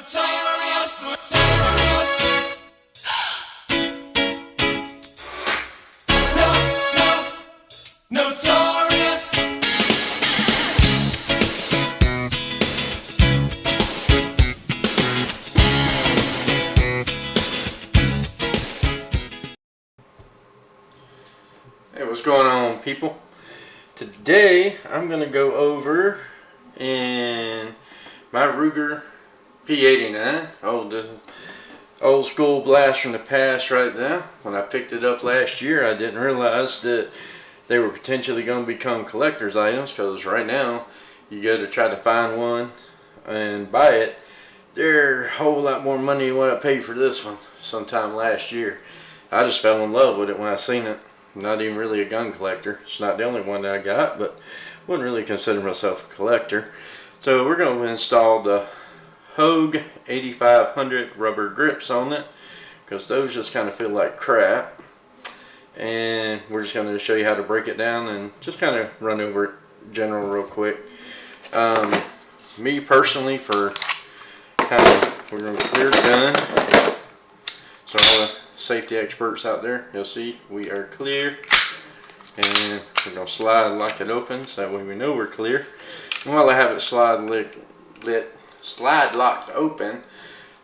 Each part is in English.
Notorious, notorious. Notorious. Hey, what's going on, people? Today I'm gonna go over in my Ruger P89. Oh, this is old school blast from the past right now. When I picked it up last year, I didn't realize that they were potentially going to become collector's items, because right now you go to try to find one and buy it, they're a whole lot more money than what I paid for this one sometime last year. I just fell in love with it when I seen it. I'm not even really a gun collector. It's not the only one that I got, but wouldn't really consider myself a collector. So we're going to install the Hogue 8500 rubber grips on it, because those just kind of feel like crap. And we're just going to show you how to break it down and just kind of run over it general real quick. Me personally, for kind of, we're going to clear the gun. So all the safety experts out there, you'll see we are clear. And we're going to slide lock it open so that way we know we're clear. And while I have it slide locked open,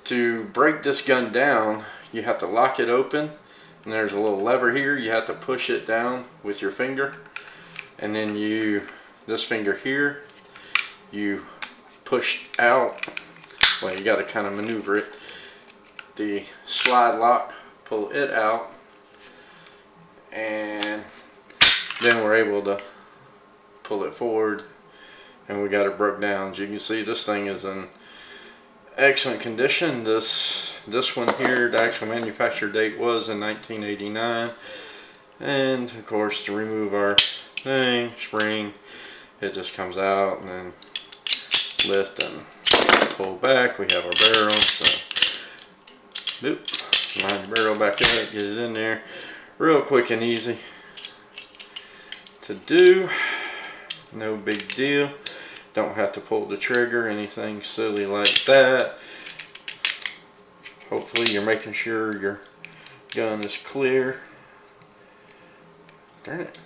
to break this gun down, you have to lock it open. And there's a little lever here, you have to push it down with your finger, and then this finger here, you push out. Well, you got to kind of maneuver it. The slide lock, pull it out, and then we're able to pull it forward, and we got it broke down. As you can see, this thing is in excellent condition. This one here, the actual manufacture date was in 1989, and of course, to remove our spring, it just comes out and then lift and pull back. We have our barrel, so boop, line the barrel back up, get it in there, real quick and easy to do. No big deal. Don't have to pull the trigger, anything silly like that. Hopefully you're making sure your gun is clear. Darn it.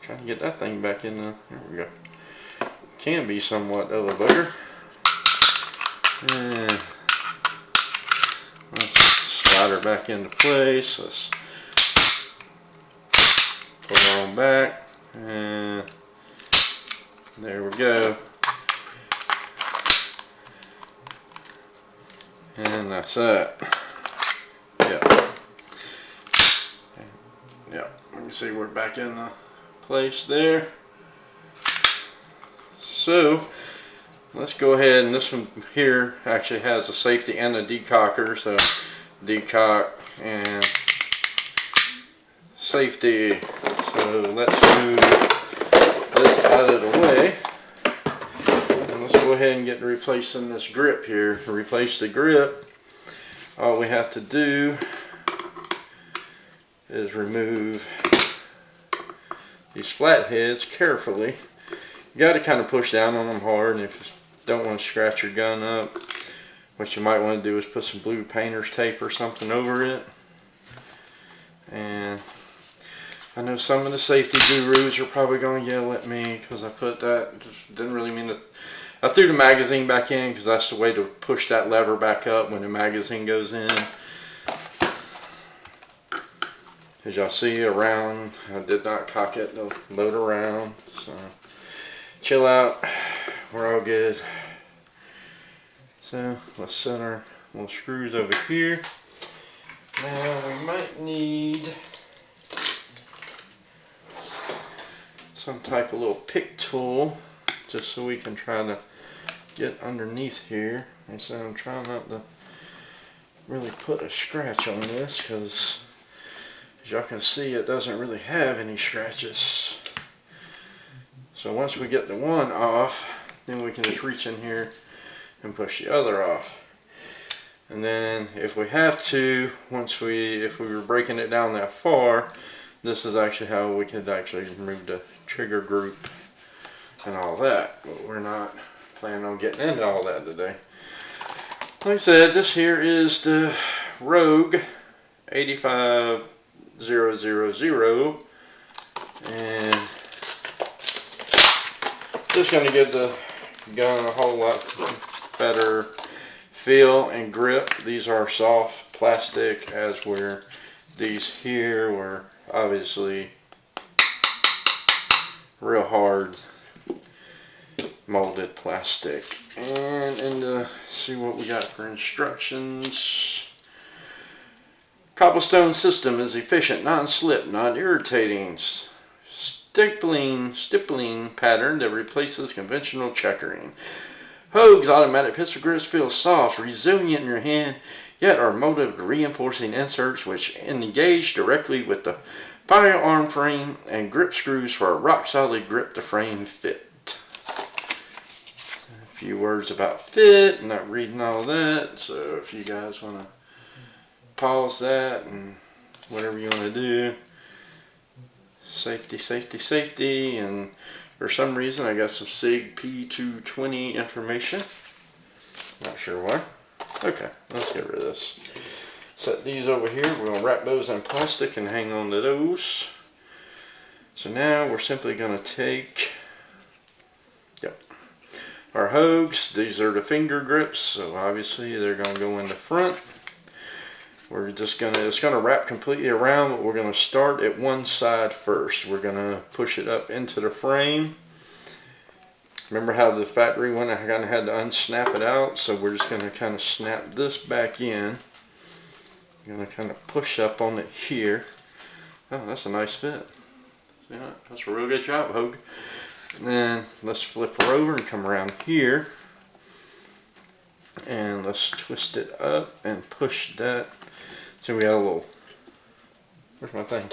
Trying to get that thing back in there. There we go. Can be somewhat of a bugger. And let's slide her back into place. Let's pull her on back. And there we go. And that's that. Yeah. Yeah. Let me see, we're back in the place there. So let's go ahead, and this one here actually has a safety and a decocker. So decock and safety. So let's move this out of the way. Let's go ahead and get to replacing this grip here. To replace the grip, all we have to do is remove these flat heads carefully. You got to kind of push down on them hard, and if you don't want to scratch your gun up, what you might want to do is put some blue painter's tape or something over it. And I know some of the safety gurus are probably going to yell at me because I put that, just didn't really mean to. I threw the magazine back in because that's the way to push that lever back up when the magazine goes in. As y'all see around, I did not cock it to load around. So chill out, we're all good. So let's set our little screws over here. Now we might need some type of little pick tool, just so we can try to get underneath here. And so I'm trying not to really put a scratch on this, because as y'all can see, it doesn't really have any scratches. So once we get the one off, then we can just reach in here and push the other off. And then if we have to, if we were breaking it down that far, this is actually how we could actually remove the trigger group and all that. But we're not planning on getting into all that today. Like I said, this here is the Rogue 85000, and just going to give the gun a whole lot better feel and grip. These are soft plastic, as were these here were obviously real hard molded plastic. And see what we got for instructions. Cobblestone system is efficient, non-slip, non-irritating stippling pattern that replaces conventional checkering. Houge's automatic pistol grips feel soft, resilient in your hand, yet are molded with reinforcing inserts which engage directly with the firearm frame and grip screws for a rock-solid grip to frame fit. A few words about fit, I'm not reading all that, so if you guys want to pause that and whatever you want to do. Safety, safety, safety, and for some reason I got some SIG P220 information. Not sure why. Okay, let's get rid of this. Set these over here. We're going to wrap those in plastic and hang on to those. So now we're simply going to take our Houges. These are the finger grips, so obviously they're going to go in the front. We're just going to, it's going to wrap completely around, but we're going to start at one side first. We're going to push it up into the frame. Remember how the factory one, I kind of had to unsnap it out, so we're just going to kind of snap this back in. I'm going to kind of push up on it here. Oh, that's a nice fit. See that? That's a real good job, Hogue. And then let's flip her over and come around here. And let's twist it up and push that. So we have a little, where's my thing?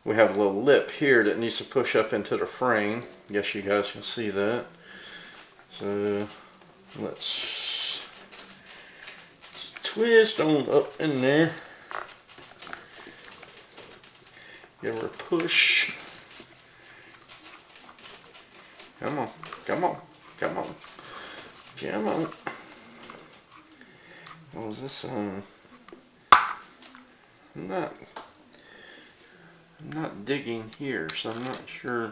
We have a little lip here that needs to push up into the frame. I guess you guys can see that. So let's twist on up in there. Give her a push. Come on, come on, come on, come on. What was this on? I'm not digging here, so I'm not sure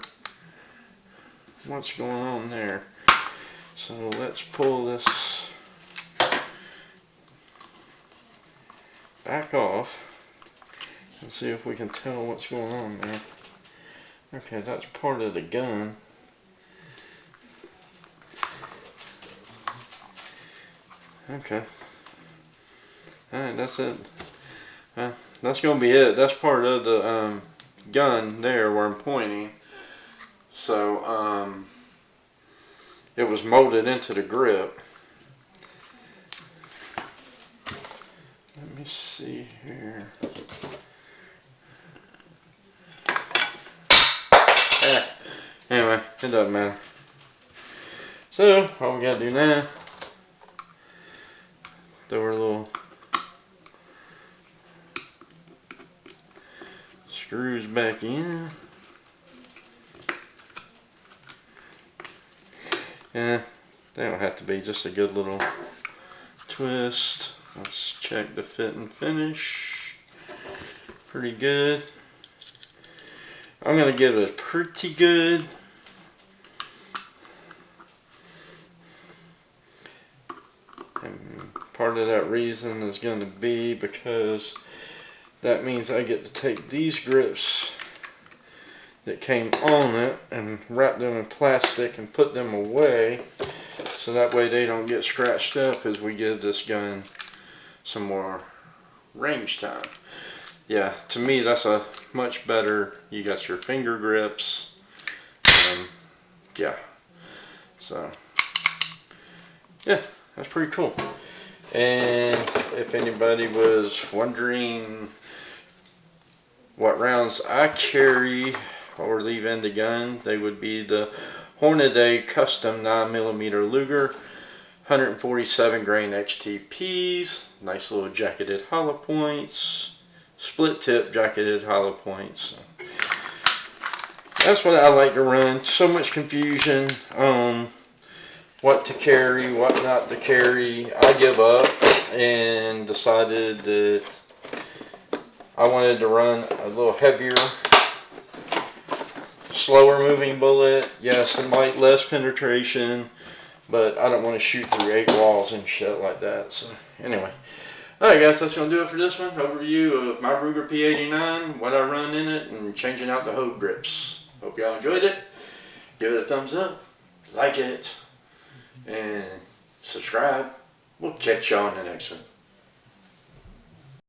what's going on there. So let's pull this back off and see if we can tell what's going on there. Okay, that's part of the gun. Okay. Alright, that's it. That's going to be it. That's part of the gun there where I'm pointing. So, it was molded into the grip. Let me see here. Anyway, it doesn't matter. So, all we got to do now, throw our little screws back in. Yeah, they don't have to be, just a good little twist. Let's check the fit and finish. Pretty good. I'm going to give it a pretty good. And part of that reason is going to be because that means I get to take these grips that came on it and wrap them in plastic and put them away, so that way they don't get scratched up as we give this gun some more range time. Yeah, to me that's a much better, you got your finger grips, and yeah, so yeah, that's pretty cool. And if anybody was wondering what rounds I carry or leave in the gun, they would be the Hornady Custom 9mm Ruger 147 grain XTPs, nice little jacketed hollow points, split tip jacketed hollow points. That's what I like to run. So much confusion on what to carry, what not to carry, I give up and decided that I wanted to run a little heavier, slower moving bullet. Yes, it might less penetration, but I don't want to shoot through 8 walls and shit like that. So anyway, alright guys, that's going to do it for this one. Overview of my Ruger P89, what I run in it, and changing out the Hogue grips. Hope y'all enjoyed it. Give it a thumbs up, like it, and subscribe. We'll catch y'all in the next one.